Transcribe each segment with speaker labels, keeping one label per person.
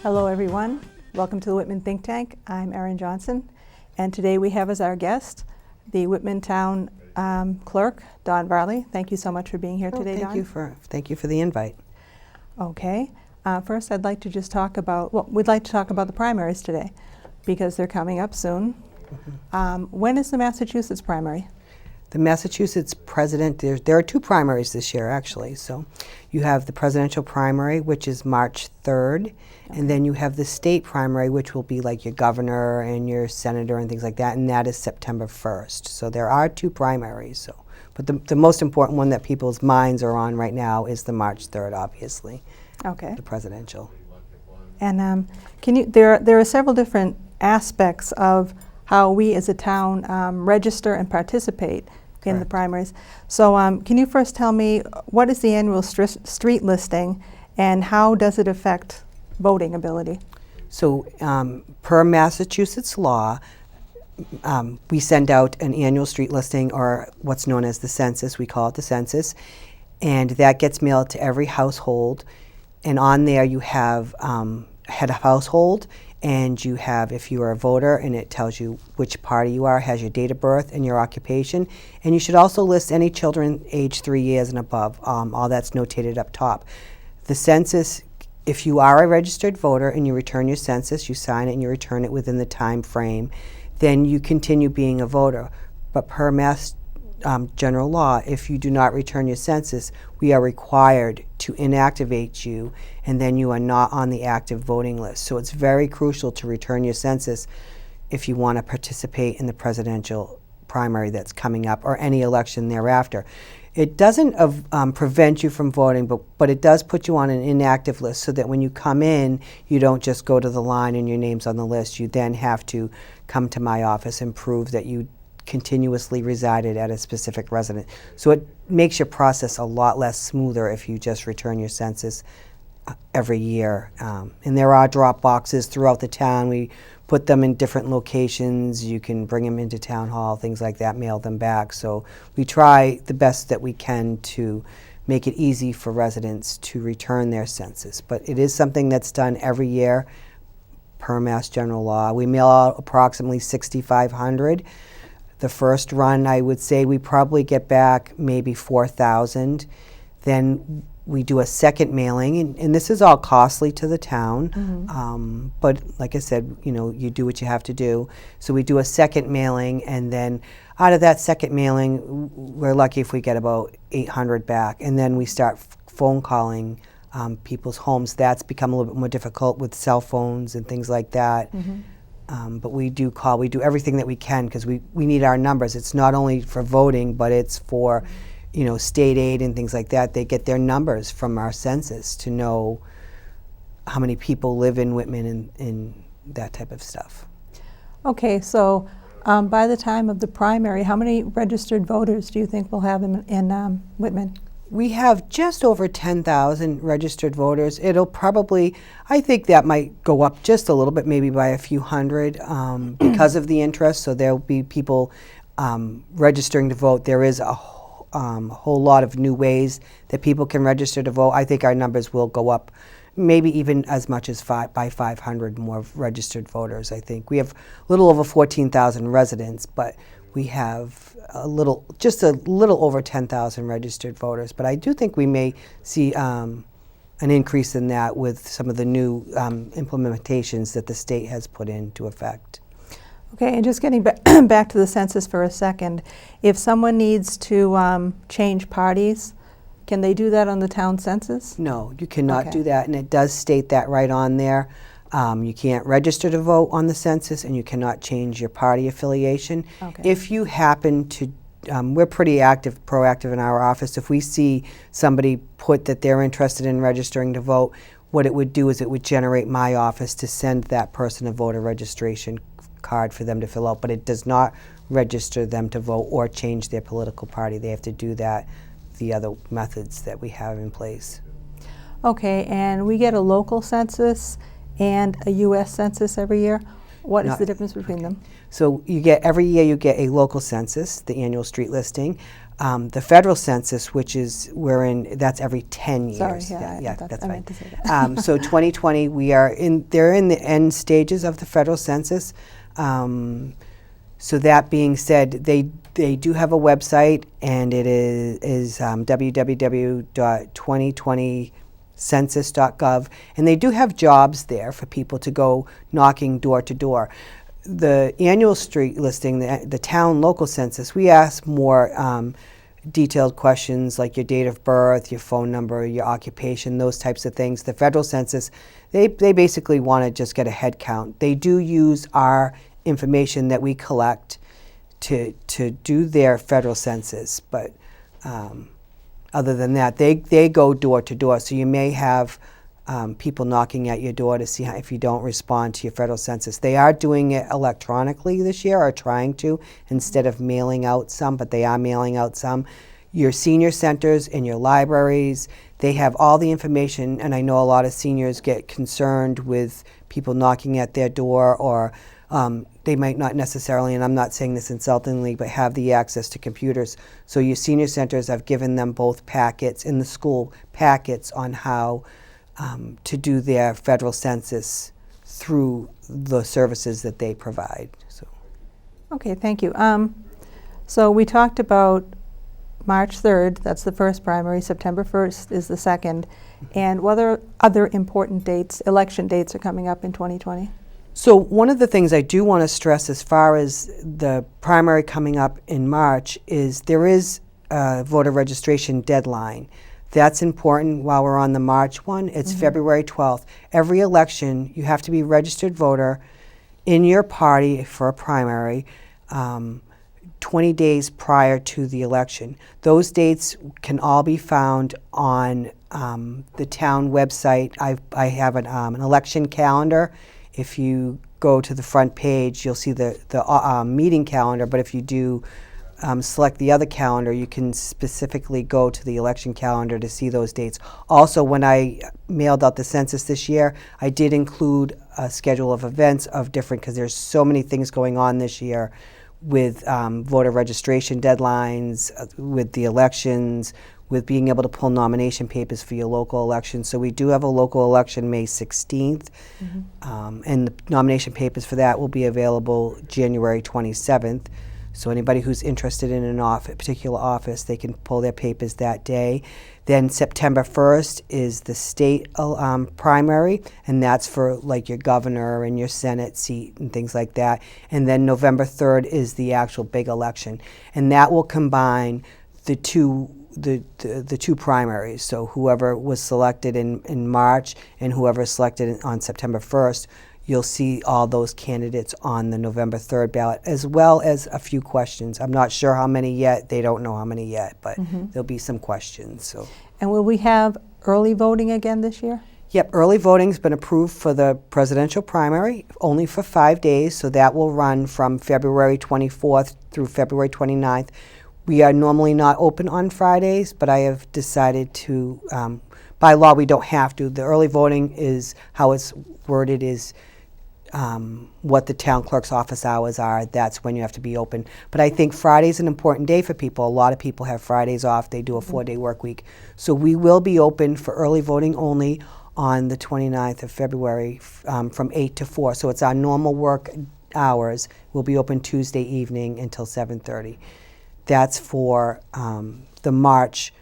Speaker 1: Hello everyone, welcome to the Whitman Think Tank. I'm Erin Johnson, and today we have as our guest the Whitman Town Clerk, Don Varley. Thank you so much for being here today, Don.
Speaker 2: Thank you for the invite.
Speaker 1: Okay, first I'd like to just talk about, we'd like to talk about the primaries today because they're coming up soon. When is the Massachusetts primary?
Speaker 2: The Massachusetts president, there are two primaries this year actually. So you have the presidential primary, which is March 3rd, and then you have the state primary, which will be like your governor and your senator and things like that, and that is September 1st. So there are two primaries. So, but the most important one that people's minds are on right now is the March 3rd, obviously.
Speaker 1: Okay.
Speaker 2: The presidential.
Speaker 1: And there are several different aspects of how we as a town register and participate in the primaries. So can you first tell me what is the annual street listing and how does it affect voting ability?
Speaker 2: So per Massachusetts law, we send out an annual street listing, or what's known as the census. We call it the census, and that gets mailed to every household. And on there you have head of household, and you have, if you are a voter, and it tells you which party you are, has your date of birth and your occupation. And you should also list any children age 3 years and above. All that's notated up top. The census, if you are a registered voter and you return your census, you sign it and you return it within the time frame, then you continue being a voter. But per Mass general law, if you do not return your census, we are required to inactivate you, and then you are not on the active voting list. So it's very crucial to return your census if you want to participate in the presidential primary that's coming up, or any election thereafter. It doesn't prevent you from voting, but it does put you on an inactive list, so that when you come in, you don't just go to the line and your name's on the list. You then have to come to my office and prove that you continuously resided at a specific residence. So it makes your process a lot less smoother if you just return your census every year. And there are drop boxes throughout the town. We put them in different locations. You can bring them into town hall, things like that, mail them back. So we try the best that we can to make it easy for residents to return their census. But it is something that's done every year per Mass general law. We mail out approximately 6,500. The first run, I would say we probably get back maybe 4,000. Then we do a second mailing, and this is all costly to the town. But like I said, you do what you have to do. So we do a second mailing, and then out of that second mailing, we're lucky if we get about 800 back. And then we start phone calling people's homes. That's become a little bit more difficult with cell phones and things like that. But we do call, we do everything that we can, because we need our numbers. It's not only for voting, but it's for, state aid and things like that. They get their numbers from our census to know how many people live in Whitman and that type of stuff. Okay,
Speaker 1: so by the time of the primary, how many registered voters do you think we'll have in Whitman?
Speaker 2: We have just over 10,000 registered voters. It'll probably, I think that might go up just a little bit, maybe by a few hundred, because of the interest. So there'll be people registering to vote. There is a whole lot of new ways that people can register to vote. I think our numbers will go up, maybe even as much as by 500 more registered voters. I think we have a little over 14,000 residents, but we have just a little over 10,000 registered voters. But I do think we may see an increase in that with some of the new implementations that the state has put into effect.
Speaker 1: Okay, and just getting back to the census for a second, if someone needs to change parties, can they do that on the town census?
Speaker 2: No, you cannot do that, and it does state that right on there. You can't register to vote on the census, and you cannot change your party affiliation. If you happen to, we're pretty proactive in our office. If we see somebody put that they're interested in registering to vote, what it would do is it would generate my office to send that person a voter registration card for them to fill out, but it does not register them to vote or change their political party. They have to do that the other methods that we have in place.
Speaker 1: Okay, and we get a local census and a U.S. census every year. What is the difference between them?
Speaker 2: So every year you get a local census, the annual street listing. The federal census, which is that's every 10 years.
Speaker 1: Sorry, yeah,
Speaker 2: that's
Speaker 1: I
Speaker 2: fine.
Speaker 1: meant to say that.
Speaker 2: So 2020, they're in the end stages of the federal census. So that being said, they do have a website, and it is www.2020census.gov, and they do have jobs there for people to go knocking door to door. The annual street listing, the town local census, we ask more detailed questions like your date of birth, your phone number, your occupation, those types of things. The federal census, they basically want to just get a head count. They do use our information that we collect to do their federal census, but other than that, they go door to door. So you may have people knocking at your door to see if you don't respond to your federal census. They are doing it electronically this year, or trying to, instead of mailing out some, but they are mailing out some. Your senior centers and your libraries, they have all the information, and I know a lot of seniors get concerned with people knocking at their door, or they might not necessarily, and I'm not saying this insultingly, but have the access to computers. So your senior centers, I've given them both packets in the school, packets on how to do their federal census through the services that they provide. So.
Speaker 1: Okay, thank you. So we talked about March 3rd, that's the first primary, September 1st is the second, and what other important dates, election dates, are coming up in 2020?
Speaker 2: So one of the things I do want to stress as far as the primary coming up in March is there is a voter registration deadline. That's important while we're on the March one. It's February 12th. Every election, you have to be a registered voter in your party for a primary 20 days prior to the election. Those dates can all be found on the town website. I have an election calendar. If you go to the front page, you'll see the meeting calendar, but if you do select the other calendar, you can specifically go to the election calendar to see those dates. Also, when I mailed out the census this year, I did include a schedule of events of different, because there's so many things going on this year with voter registration deadlines, with the elections, with being able to pull nomination papers for your local election. So we do have a local election May 16th, and the nomination papers for that will be available January 27th. So anybody who's interested in a particular office, they can pull their papers that day. Then September 1st is the state primary, and that's for like your governor and your Senate seat and things like that. And then November 3rd is the actual big election, and that will combine the two primaries. So whoever was selected in March and whoever selected on September 1st, you'll see all those candidates on the November 3rd ballot, as well as a few questions. I'm not sure how many yet. They don't know how many yet, but there'll be some questions. So.
Speaker 1: And will we have early voting again this year?
Speaker 2: Yep, early voting's been approved for the presidential primary, only for 5 days, so that will run from February 24th through February 29th. We are normally not open on Fridays, but I have decided to, by law we don't have to. The early voting is, how it's worded is, what the town clerk's office hours are. That's when you have to be open. But I think Friday's an important day for people. A lot of people have Fridays off. They do a 4-day work week. So we will be open for early voting only on the 29th of February from 8 to 4. So it's our normal work hours. We'll be open Tuesday evening until 7:30. That's for the March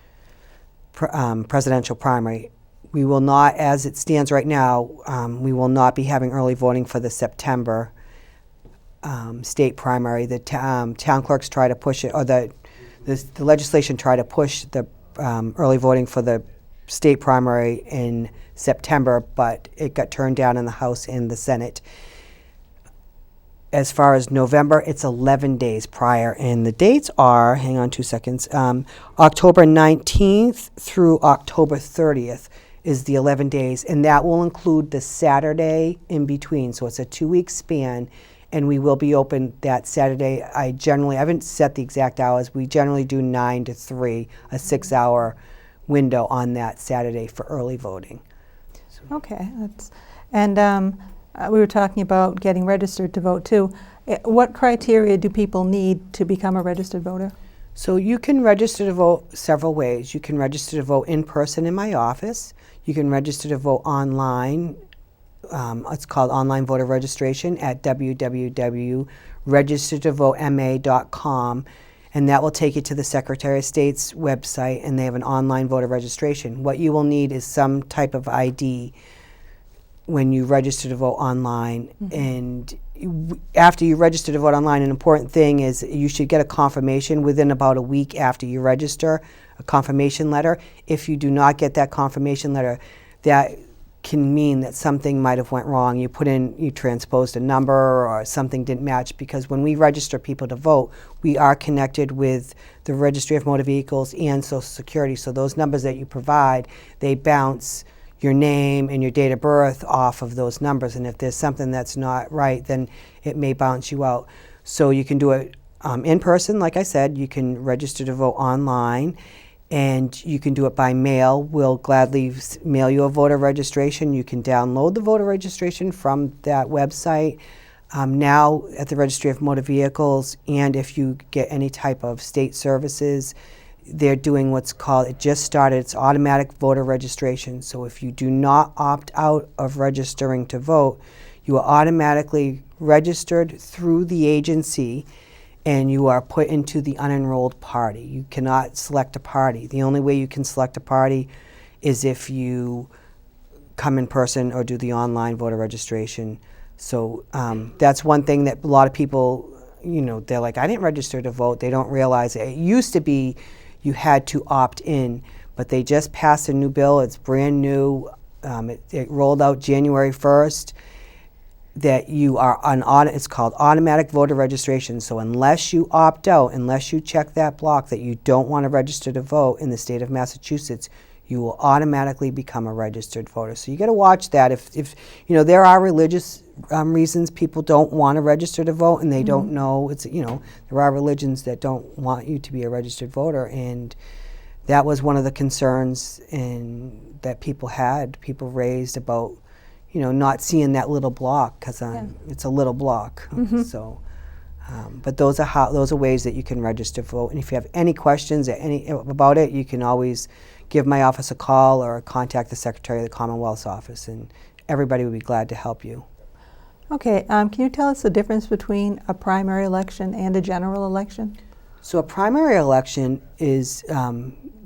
Speaker 2: presidential primary. We will not, as it stands right now, we will not be having early voting for the September state primary. The town clerks try to push it, or the legislation try to push the early voting for the state primary in September, but it got turned down in the House and the Senate. As far as November, it's 11 days prior, and the dates are, hang on 2 seconds, October 19th through October 30th is the 11 days, and that will include the Saturday in between, so it's a 2-week span, and we will be open that Saturday. I haven't set the exact hours, we generally do 9 to 3, a 6-hour window on that Saturday for early voting. So.
Speaker 1: Okay, and we were talking about getting registered to vote too. What criteria do people need to become a registered voter?
Speaker 2: So you can register to vote several ways. You can register to vote in person in my office. You can register to vote online. It's called online voter registration at www.registertovotema.com, and that will take you to the Secretary of State's website, and they have an online voter registration. What you will need is some type of ID when you register to vote online. And after you register to vote online, an important thing is you should get a confirmation within about a week after you register, a confirmation letter. If you do not get that confirmation letter, that can mean that something might have went wrong. You transposed a number or something didn't match, because when we register people to vote, we are connected with the Registry of Motor Vehicles and Social Security. So those numbers that you provide, they bounce your name and your date of birth off of those numbers. And if there's something that's not right, then it may bounce you out. So you can do it in person, like I said. You can register to vote online, and you can do it by mail. We'll gladly mail you a voter registration. You can download the voter registration from that website. Now at the Registry of Motor Vehicles, and if you get any type of state services, they're doing what's called, it just started, it's automatic voter registration. So if you do not opt out of registering to vote, you are automatically registered through the agency, and you are put into the unenrolled party. You cannot select a party. The only way you can select a party is if you come in person or do the online voter registration. So that's one thing that a lot of people, they're like, I didn't register to vote. They don't realize it. It used to be you had to opt in, but they just passed a new bill. It's brand new. It rolled out January 1st. That you are it's called automatic voter registration. So unless you opt out, unless you check that block that you don't want to register to vote in the state of Massachusetts, you will automatically become a registered voter. So you got to watch that. If there are religious reasons people don't want to register to vote, and they don't know, there are religions that don't want you to be a registered voter, and that was one of the concerns that people raised about not seeing that little block, because it's a little block. So, but those are ways that you can register to vote. And if you have any questions about it, you can always give my office a call or contact the Secretary of the Commonwealth's office, and everybody would be glad to help you.
Speaker 1: Okay, can you tell us the difference between a primary election and a general election?
Speaker 2: So a primary election is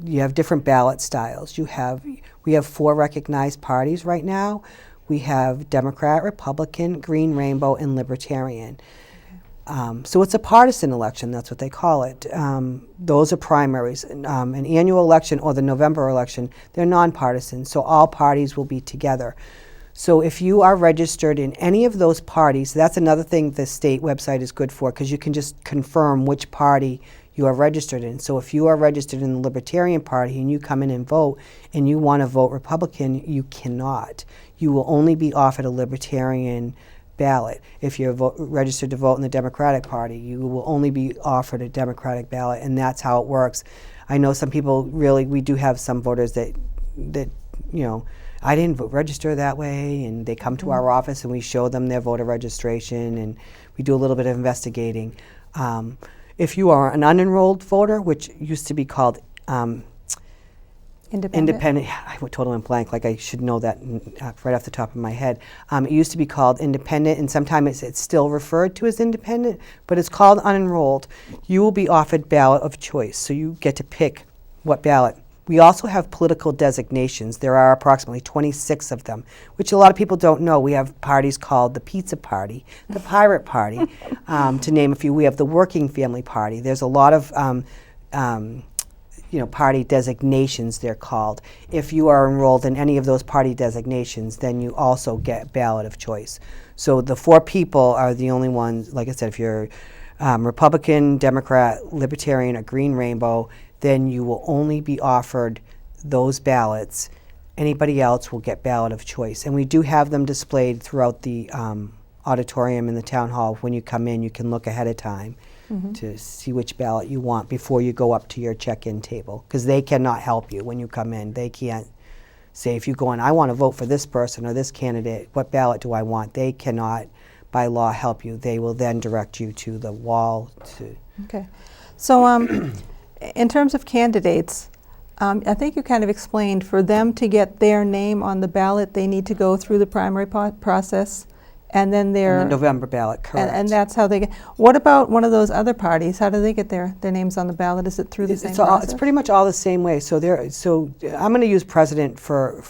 Speaker 2: you have different ballot styles. We have 4 recognized parties right now. We have Democrat, Republican, Green Rainbow, and Libertarian. So it's a partisan election, that's what they call it. Those are primaries. An annual election or the November election, they're nonpartisan, so all parties will be together. So if you are registered in any of those parties, that's another thing the state website is good for, because you can just confirm which party you are registered in. So if you are registered in the Libertarian Party and you come in and vote, and you want to vote Republican, you cannot. You will only be offered a Libertarian ballot. If you're registered to vote in the Democratic Party, you will only be offered a Democratic ballot, and that's how it works. I know some people we do have some voters that I didn't register that way, and they come to our office and we show them their voter registration, and we do a little bit of investigating. If you are an unenrolled voter, which used to be called Independent. I went totally blank, like I should know that right off the top of my head. It used to be called independent, and sometimes it's still referred to as independent, but it's called unenrolled. You will be offered ballot of choice, so you get to pick what ballot. We also have political designations. There are approximately 26 of them, which a lot of people don't know. We have parties called the Pizza Party, the Pirate Party, to name a few. We have the Working Family Party. There's a lot of party designations, they're called. If you are enrolled in any of those party designations, then you also get ballot of choice. So the 4 people are the only ones, like I said, if you're Republican, Democrat, Libertarian, or Green Rainbow, then you will only be offered those ballots. Anybody else will get ballot of choice. And we do have them displayed throughout the auditorium in the town hall. When you come in, you can look ahead of time to see which ballot you want before you go up to your check-in table, because they cannot help you when you come in. They can't say, if you go in, I want to vote for this person or this candidate, what ballot do I want? They cannot, by law, help you. They will then direct you to the wall to...
Speaker 1: Okay. So In terms of candidates, I think you kind of explained for them to get their name on the ballot, they need to go through the primary process, and then their
Speaker 2: And the November ballot, correct.
Speaker 1: and that's how they get. What about one of those other parties? How do they get their names on the ballot? Is it through the same process?
Speaker 2: It's pretty much all the same way. So I'm going to use president for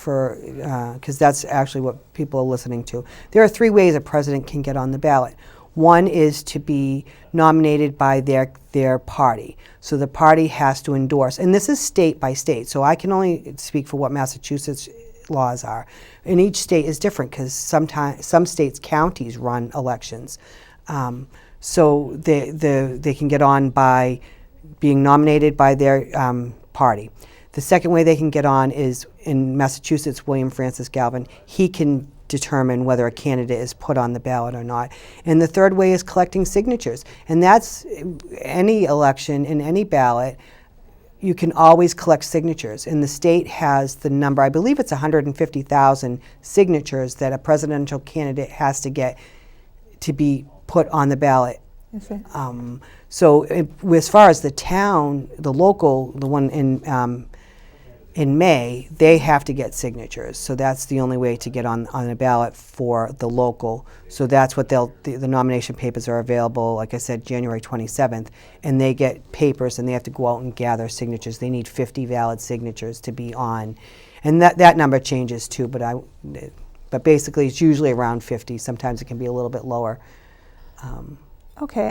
Speaker 2: because that's actually what people are listening to. There are 3 ways a president can get on the ballot. One is to be nominated by their party. So the party has to endorse, and this is state by state. So I can only speak for what Massachusetts laws are. And each state is different because sometimes some states, counties run elections. So they can get on by being nominated by their party. The second way they can get on is in Massachusetts, William Francis Galvin. He can determine whether a candidate is put on the ballot or not. And the third way is collecting signatures. And that's any election in any ballot. You can always collect signatures. And the state has the number, I believe it's 150,000 signatures that a presidential candidate has to get to be put on the ballot.
Speaker 1: Okay.
Speaker 2: So as far as the town, the local, the one in May, they have to get signatures. So that's the only way to get on a ballot for the local. So that's what the nomination papers are available, like I said, January 27th. And they get papers and they have to go out and gather signatures. They need 50 valid signatures to be on. And that number changes too, but basically it's usually around 50. Sometimes it can be a little bit lower.
Speaker 1: Okay.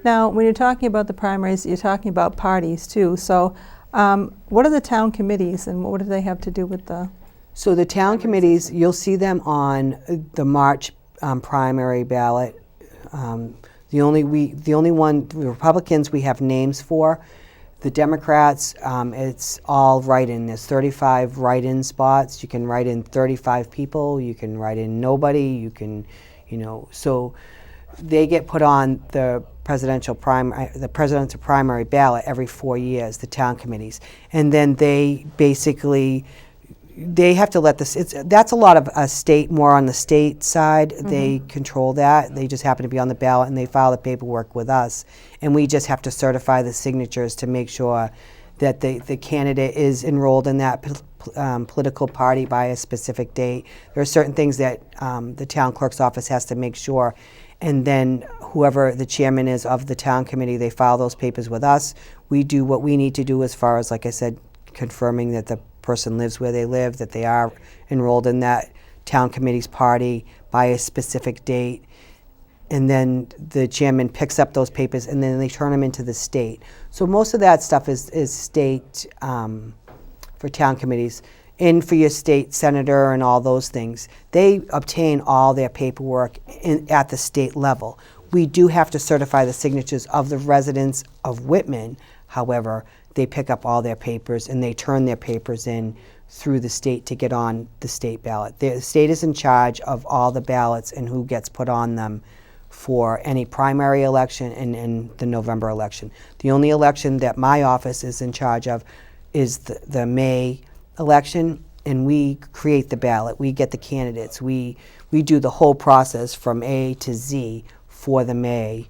Speaker 1: Now, when you're talking about the primaries, you're talking about parties too. So what are the town committees and what do they have to do with the?
Speaker 2: So the town committees, you'll see them on the March primary ballot. The only one, the Republicans, we have names for. The Democrats, it's all write-in. There's 35 write-in spots. You can write in 35 people. You can write in nobody. You can, so they get put on the presidential primary ballot every 4 years, the town committees. And then they have to let that's a lot of a state, more on the state side. Mm-hmm. They control that. They just happen to be on the ballot and they file the paperwork with us. And we just have to certify the signatures to make sure that the candidate is enrolled in that political party by a specific date. There are certain things that the town clerk's office has to make sure. And then whoever the chairman is of the town committee, they file those papers with us. We do what we need to do as far as, like I said, confirming that the person lives where they live, that they are enrolled in that town committee's party by a specific date. And then the chairman picks up those papers and then they turn them into the state. So most of that stuff is state for town committees. And for your state senator and all those things, they obtain all their paperwork at the state level. We do have to certify the signatures of the residents of Whitman. However, they pick up all their papers and they turn their papers in through the state to get on the state ballot. The state is in charge of all the ballots and who gets put on them for any primary election and the November election. The only election that my office is in charge of is the May election, and we create the ballot. We get the candidates. We do the whole process from A to Z for the May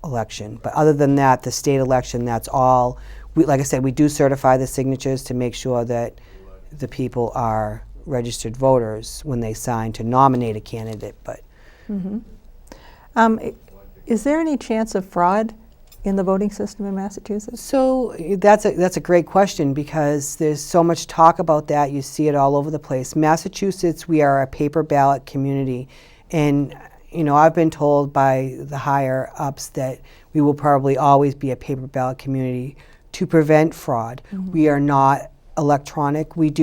Speaker 2: election. But other than that, the state election, that's all. Like I said, we do certify the signatures to make sure that the people are registered voters when they sign to nominate a candidate. But
Speaker 1: is there any chance of fraud in the voting system in Massachusetts?
Speaker 2: So that's a great question because there's so much talk about that. You see it all over the place. Massachusetts, we are a paper ballot community, and I've been told by the higher ups that we will probably always be a paper ballot community to prevent fraud. Mm-hmm. We are not electronic. We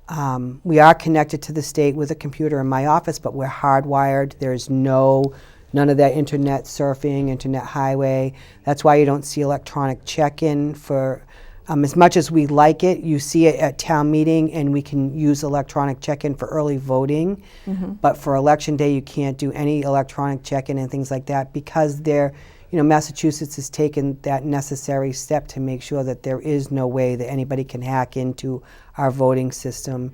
Speaker 2: are connected to the state with a computer in my office, but we're hardwired. There's none of that internet surfing, internet highway. That's why you don't see electronic check-in for, as much as we like it, you see it at town meeting and we can use electronic check-in for early voting. Mm-hmm. But for election day, you can't do any electronic check-in and things like that because Massachusetts has taken that necessary step to make sure that there is no way that anybody can hack into our voting system.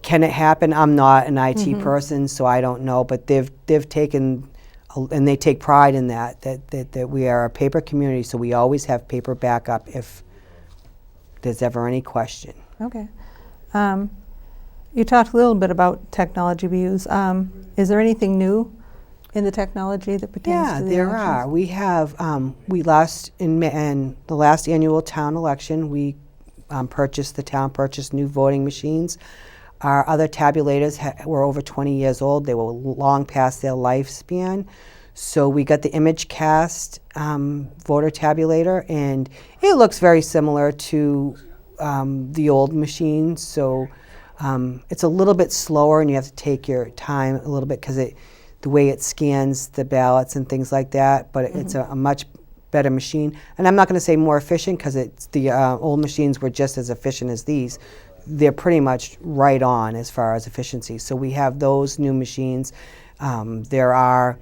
Speaker 2: Can it happen? I'm not an IT person, so I don't know, but they've taken and they take pride in that we are a paper community, so we always have paper backup if there's ever any question.
Speaker 1: Okay. You talked a little bit about technology we use. Is there anything new in the technology that pertains to the
Speaker 2: there
Speaker 1: elections?
Speaker 2: are. We have, in the last annual town election, the town purchased new voting machines. Our other tabulators were over 20 years old. They were long past their lifespan. So we got the ImageCast voter tabulator, and it looks very similar to the old machines. So it's a little bit slower, and you have to take your time a little bit because the way it scans the ballots and things like that, but it's a much better machine. And I'm not going to say more efficient because the old machines were just as efficient as these. They're pretty much right on as far as efficiency. So we have those new machines. There are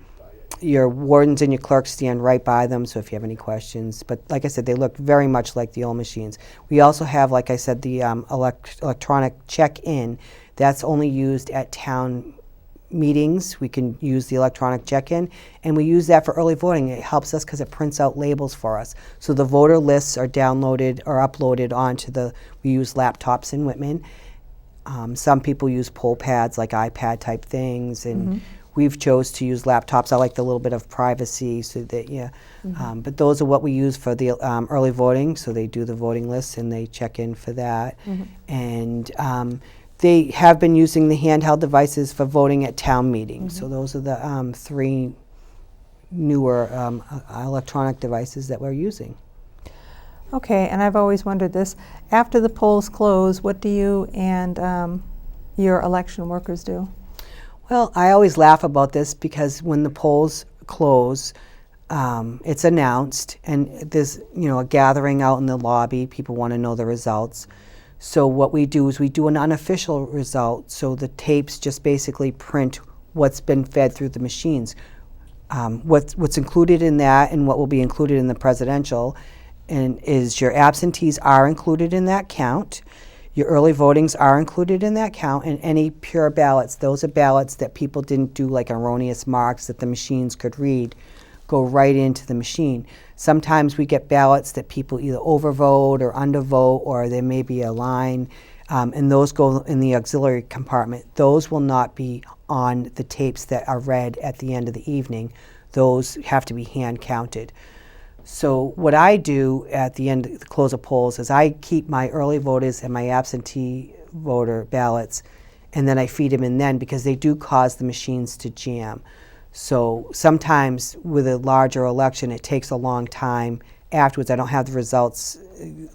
Speaker 2: your wardens and your clerks stand right by them, so if you have any questions. But like I said, they look very much like the old machines. We also have, like I said, the electronic check-in. That's only used at town meetings. We can use the electronic check-in, and we use that for early voting. It helps us because it prints out labels for us. So the voter lists are downloaded or uploaded onto we use laptops in Whitman. Some people use poll pads like iPad type things, and we've chose to use laptops. I like the little bit of privacy, so that but those are what we use for the early voting. So they do the voting lists and they check in for that, and they have been using the handheld devices for voting at town meetings. So those are the 3 newer electronic devices that we're using.
Speaker 1: Okay, and I've always wondered this. After the polls close, what do you and your election workers do?
Speaker 2: Well, I always laugh about this because when the polls close, it's announced, and there's a gathering out in the lobby. People want to know the results. So what we do is we do an unofficial result. So the tapes just basically print what's been fed through the machines. What's included in that and what will be included in the presidential is your absentees are included in that count. Your early votings are included in that count, and any pure ballots, those are ballots that people didn't do like erroneous marks that the machines could read, go right into the machine. Sometimes we get ballots that people either overvote or undervote, or there may be a line, and those go in the auxiliary compartment. Those will not be on the tapes that are read at the end of the evening. Those have to be hand counted. So what I do at the end, the close of polls, is I keep my early voters and my absentee voter ballots, and then I feed them in then, because they do cause the machines to jam. So sometimes with a larger election, it takes a long time afterwards. I don't have the results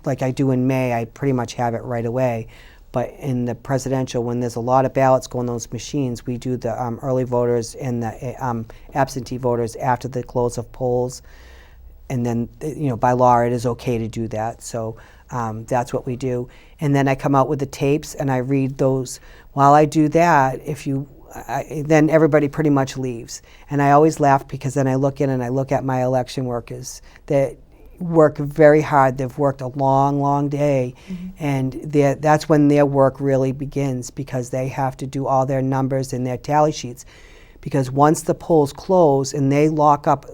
Speaker 2: like I do in May. I pretty much have it right away. But in the presidential, when there's a lot of ballots going on those machines, we do the early voters and the absentee voters after the close of polls. And then, by law, it is okay to do that. So that's what we do. And then I come out with the tapes and I read those. While I do that, then everybody pretty much leaves. And I always laugh because then I look in and I look at my election workers that work very hard. They've worked a long, long day. And that's when their work really begins, because they have to do all their numbers and their tally sheets. Because once the polls close and they lock up,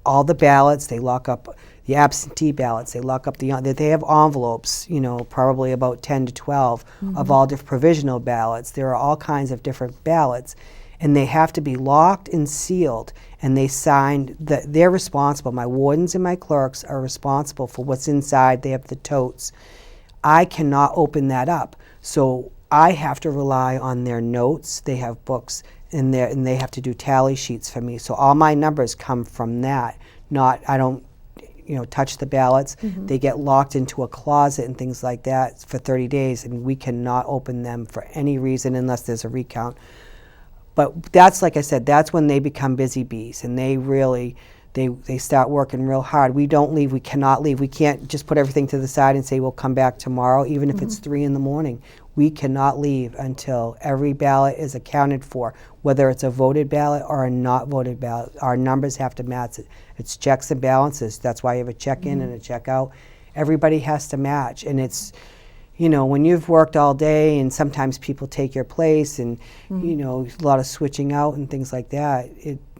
Speaker 2: all the ballots, they lock up the absentee ballots, they lock up they have envelopes, probably about 10 to 12 of all different provisional ballots. There are all kinds of different ballots, and they have to be locked and sealed, and they signed. They're responsible. My wardens and my clerks are responsible for what's inside. They have the totes. I cannot open that up, so I have to rely on their notes. They have books. And they have to do tally sheets for me. So all my numbers come from that. I don't, touch the ballots. They get locked into a closet and things like that for 30 days, and we cannot open them for any reason unless there's a recount. But that's, like I said, that's when they become busy bees, and they really, they start working real hard. We don't leave. We cannot leave. We can't just put everything to the side and say we'll come back tomorrow, even if it's 3 a.m. We cannot leave until every ballot is accounted for, whether it's a voted ballot or a not voted ballot. Our numbers have to match it. It's checks and balances. That's why you have a check-in and a check-out. Everybody has to match, and it's, when you've worked all day and sometimes people take your place and, a lot of switching out and things like that,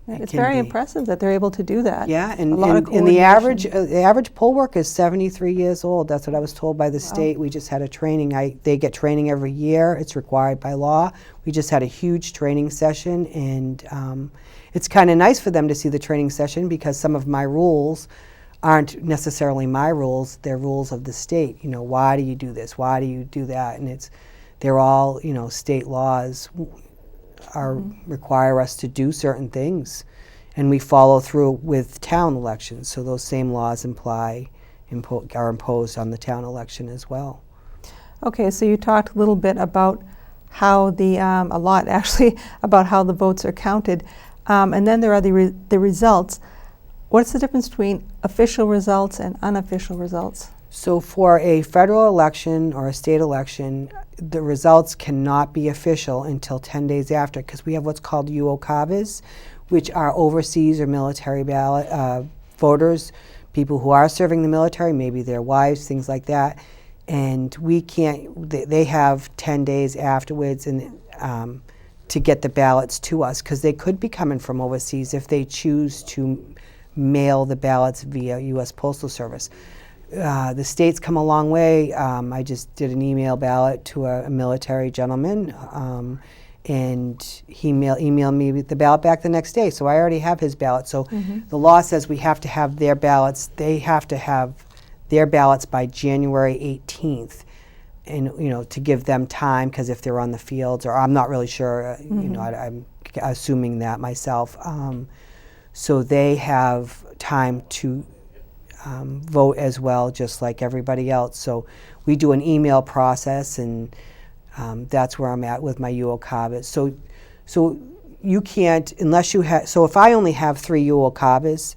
Speaker 1: It's
Speaker 2: can
Speaker 1: very
Speaker 2: be.
Speaker 1: impressive that they're able to do that.
Speaker 2: Yeah,
Speaker 1: A
Speaker 2: and,
Speaker 1: lot of
Speaker 2: and the
Speaker 1: coordination.
Speaker 2: average poll worker is 73 years old. That's what I was told by the state. We just had a training. They get training every year. It's required by law. We just had a huge training session, and it's kind of nice for them to see the training session because some of my rules aren't necessarily my rules. They're rules of the state. You know, why do you do this? Why do you do that? And they're all, you know, state laws require us to do certain things, and we follow through with town elections. So those same laws are imposed on the town election as well.
Speaker 1: Okay, so you talked a little bit about how a lot actually, about how the votes are counted. And then there are the results. What's the difference between official results and unofficial results?
Speaker 2: So for a federal election or a state election, the results cannot be official until 10 days after, because we have what's called UOCAVs, which are overseas or military ballot voters, people who are serving the military, maybe their wives, things like that. And we can't, they have 10 days afterwards and to get the ballots to us, because they could be coming from overseas if they choose to mail the ballots via U.S. Postal Service. The state's come a long way. I just did an email ballot to a military gentleman, and he emailed me the ballot back the next day. So I already have his ballot. So the law says we have to have their ballots. They have to have their ballots by January 18th, and you know, to give them time, because if they're on the fields, or I'm not really sure. You know, I'm assuming that myself. So they have time to vote as well, just like everybody else. So we do an email process, and that's where I'm at with my UOCAVs. So you can't, unless you have, so if I only have 3 UOCAVs,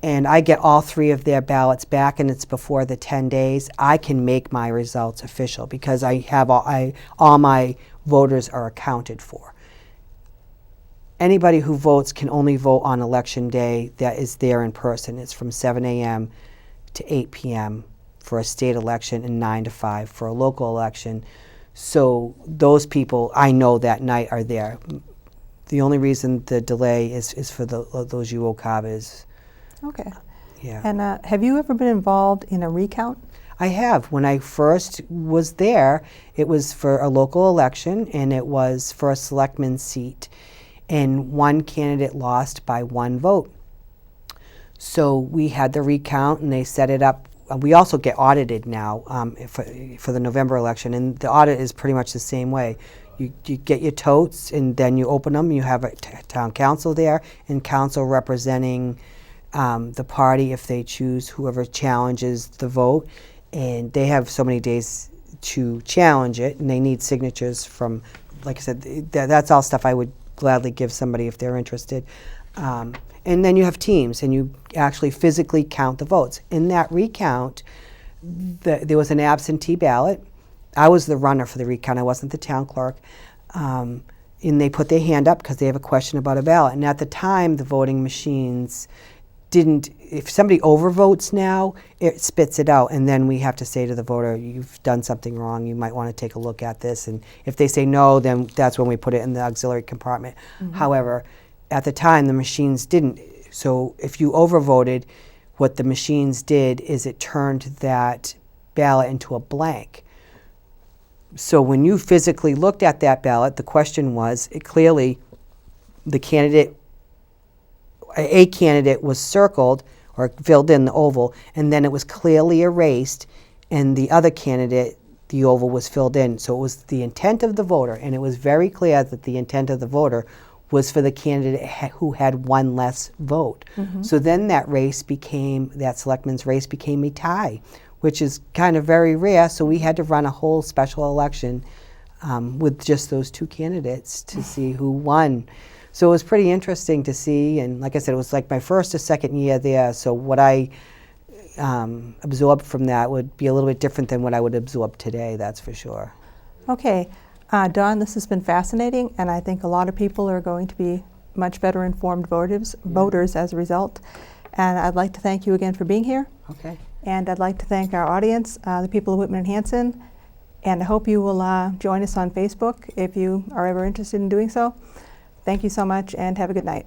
Speaker 2: and I get all 3 of their ballots back and it's before the 10 days, I can make my results official because I have all my voters are accounted for. Anybody who votes can only vote on election day that is there in person. It's from 7 a.m. to 8 p.m. for a state election and 9 to 5 for a local election. So those people I know that night are there. The only reason the delay is for those UOCAVs.
Speaker 1: Okay.
Speaker 2: Yeah.
Speaker 1: And have you ever been involved in a recount?
Speaker 2: I have. When I first was there, it was for a local election, and it was for a selectman's seat. And one candidate lost by 1 vote. So we had the recount, and they set it up. We also get audited now for the November election, and the audit is pretty much the same way. You get your totes, and then you open them. You have a town council there, and council representing the party if they choose whoever challenges the vote. And they have so many days to challenge it, and they need signatures from, like I said, that's all stuff I would gladly give somebody if they're interested. And then you have teams, and you actually physically count the votes. In that recount, there was an absentee ballot. I was the runner for the recount. I wasn't the town clerk. And they put their hand up because they have a question about a ballot. And at the time, the voting machines didn't, if somebody overvotes now, it spits it out, and then we have to say to the voter, you've done something wrong, you might want to take a look at this. And if they say no, then that's when we put it in the auxiliary compartment. However, at the time, the machines didn't. So if you overvoted, what the machines did is it turned that ballot into a blank. So when you physically looked at that ballot, the question was, clearly the candidate, a candidate was circled or filled in the oval, and then it was clearly erased, and the other candidate, the oval was filled in. So it was the intent of the voter, and it was very clear that the intent of the voter was for the candidate who had 1 less vote. So then that selectman's race became a tie, which is kind of very rare. So we had to run a whole special election with just those 2 candidates to see who won. So it was pretty interesting to see, and like I said, it was like my first or second year there, so what I absorbed from that would be a little bit different than what I would absorb today, that's for sure.
Speaker 1: Okay. Dawn, this has been fascinating, and I think a lot of people are going to be much better informed voters as a result. And I'd like to thank you again for being here.
Speaker 2: Okay.
Speaker 1: And I'd like to thank our audience, the people of Whitman and Hanson, and I hope you will join us on Facebook if you are ever interested in doing so. Thank you so much, and have a good night.